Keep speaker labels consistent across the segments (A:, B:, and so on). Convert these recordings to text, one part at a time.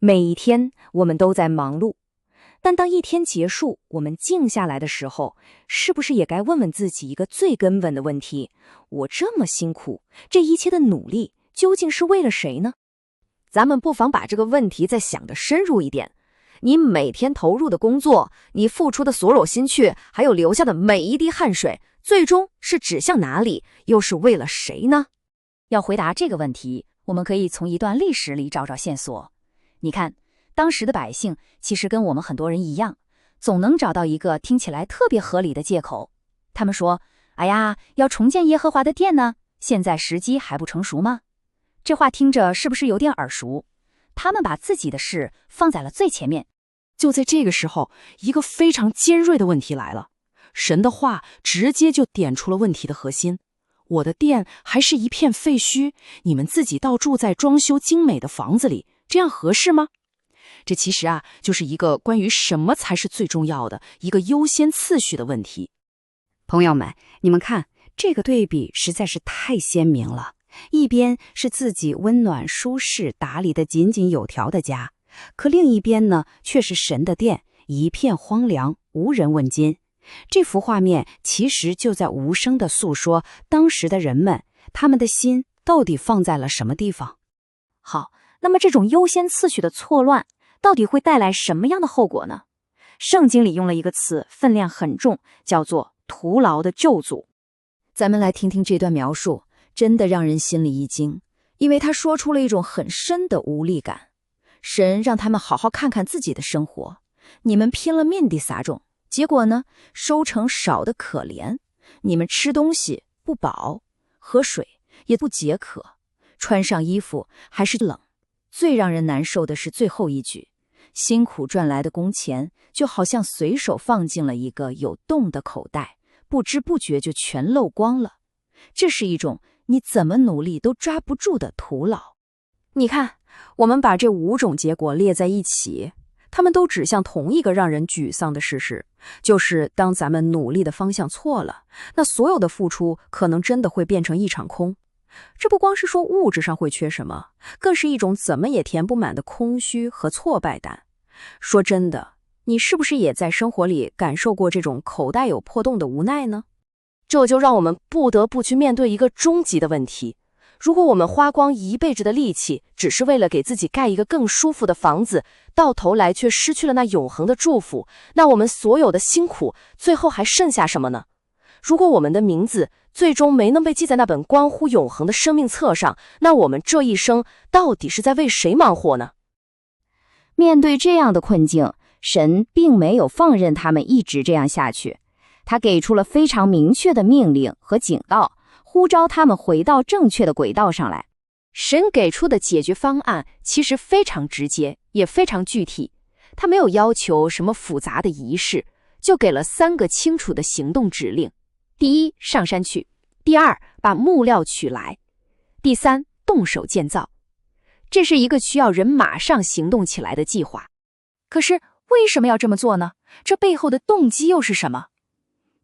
A: 每一天我们都在忙碌，但当一天结束，我们静下来的时候，是不是也该问问自己一个最根本的问题：我这么辛苦，这一切的努力究竟是为了谁呢？
B: 咱们不妨把这个问题再想得深入一点。你每天投入的工作，你付出的所有心血，还有流下的每一滴汗水，最终是指向哪里，又是为了谁呢？
C: 要回答这个问题，我们可以从一段历史里找找线索。你看，当时的百姓其实跟我们很多人一样，总能找到一个听起来特别合理的借口。他们说，哎呀，要重建耶和华的殿呢，现在时机还不成熟吗？这话听着是不是有点耳熟？他们把自己的事放在了最前面。
D: 就在这个时候，一个非常尖锐的问题来了。神的话直接就点出了问题的核心。我的殿还是一片废墟，你们自己倒住在装修精美的房子里，这样合适吗？这其实就是一个关于什么才是最重要的一个优先次序的问题。
E: 朋友们，你们看，这个对比实在是太鲜明了。一边是自己温暖舒适打理得井井有条的家，可另一边呢，却是神的殿，一片荒凉，无人问津。这幅画面其实就在无声地诉说当时的人们，他们的心到底放在了什么地方。
A: 好，那么这种优先次序的错乱，到底会带来什么样的后果呢？圣经里用了一个词，分量很重，叫做徒劳的咒诅。
B: 咱们来听听这段描述，真的让人心里一惊，因为他说出了一种很深的无力感。神让他们好好看看自己的生活，你们拼了命地撒种，结果呢，收成少得可怜。你们吃东西不饱，喝水也不解渴，穿上衣服还是冷。最让人难受的是最后一句，辛苦赚来的工钱就好像随手放进了一个有洞的口袋，不知不觉就全漏光了。这是一种你怎么努力都抓不住的徒劳。
A: 你看，我们把这5种结果列在一起，它们都指向同一个让人沮丧的事实，就是当咱们努力的方向错了，那所有的付出可能真的会变成一场空。这不光是说物质上会缺什么，更是一种怎么也填不满的空虚和挫败感。说真的，你是不是也在生活里感受过这种口袋有破洞的无奈呢？
D: 这就让我们不得不去面对一个终极的问题。如果我们花光一辈子的力气，只是为了给自己盖一个更舒服的房子，到头来却失去了那永恒的祝福，那我们所有的辛苦，最后还剩下什么呢？如果我们的名字最终没能被记在那本关乎永恒的生命册上，那我们这一生到底是在为谁忙活呢？
C: 面对这样的困境，神并没有放任他们一直这样下去，他给出了非常明确的命令和警告，呼召他们回到正确的轨道上来。
B: 神给出的解决方案其实非常直接，也非常具体。他没有要求什么复杂的仪式，就给了3个清楚的行动指令。第一，上山去；第二，把木料取来；第三，动手建造。这是一个需要人马上行动起来的计划。
A: 可是为什么要这么做呢？这背后的动机又是什么？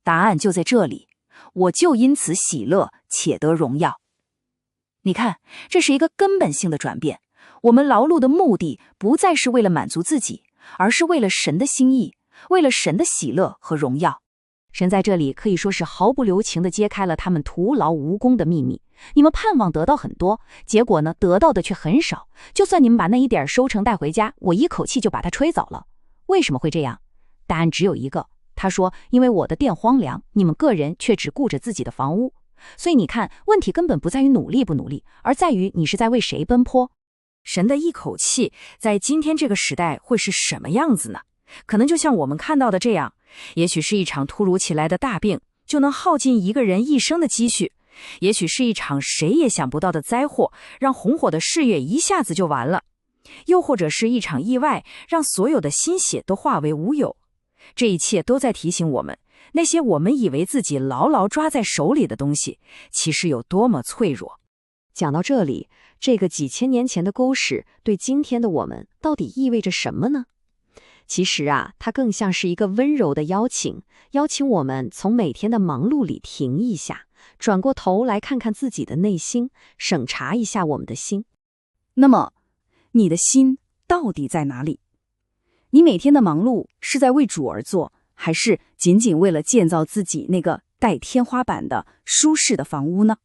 A: 答案就在这里，我就因此喜乐，且得荣耀。你看，这是一个根本性的转变。我们劳碌的目的不再是为了满足自己，而是为了神的心意，为了神的喜乐和荣耀。神在这里可以说是毫不留情地揭开了他们徒劳无功的秘密。你们盼望得到很多，结果呢，得到的却很少。就算你们把那一点收成带回家，我一口气就把它吹走了。为什么会这样？答案只有一个。他说，因为我的殿荒凉，你们个人却只顾着自己的房屋。所以你看，问题根本不在于努力不努力，而在于你是在为谁奔波。神的一口气在今天这个时代会是什么样子呢？可能就像我们看到的这样，也许是一场突如其来的大病，就能耗尽一个人一生的积蓄；也许是一场谁也想不到的灾祸，让红火的事业一下子就完了；又或者是一场意外，让所有的心血都化为乌有。这一切都在提醒我们，那些我们以为自己牢牢抓在手里的东西，其实有多么脆弱。讲到这里，这个几千年前的故事对今天的我们到底意味着什么呢？其实它更像是一个温柔的邀请，邀请我们从每天的忙碌里停一下，转过头来看看自己的内心，审查一下我们的心。那么，你的心到底在哪里？你每天的忙碌是在为主而做，还是仅仅为了建造自己那个带天花板的舒适的房屋呢？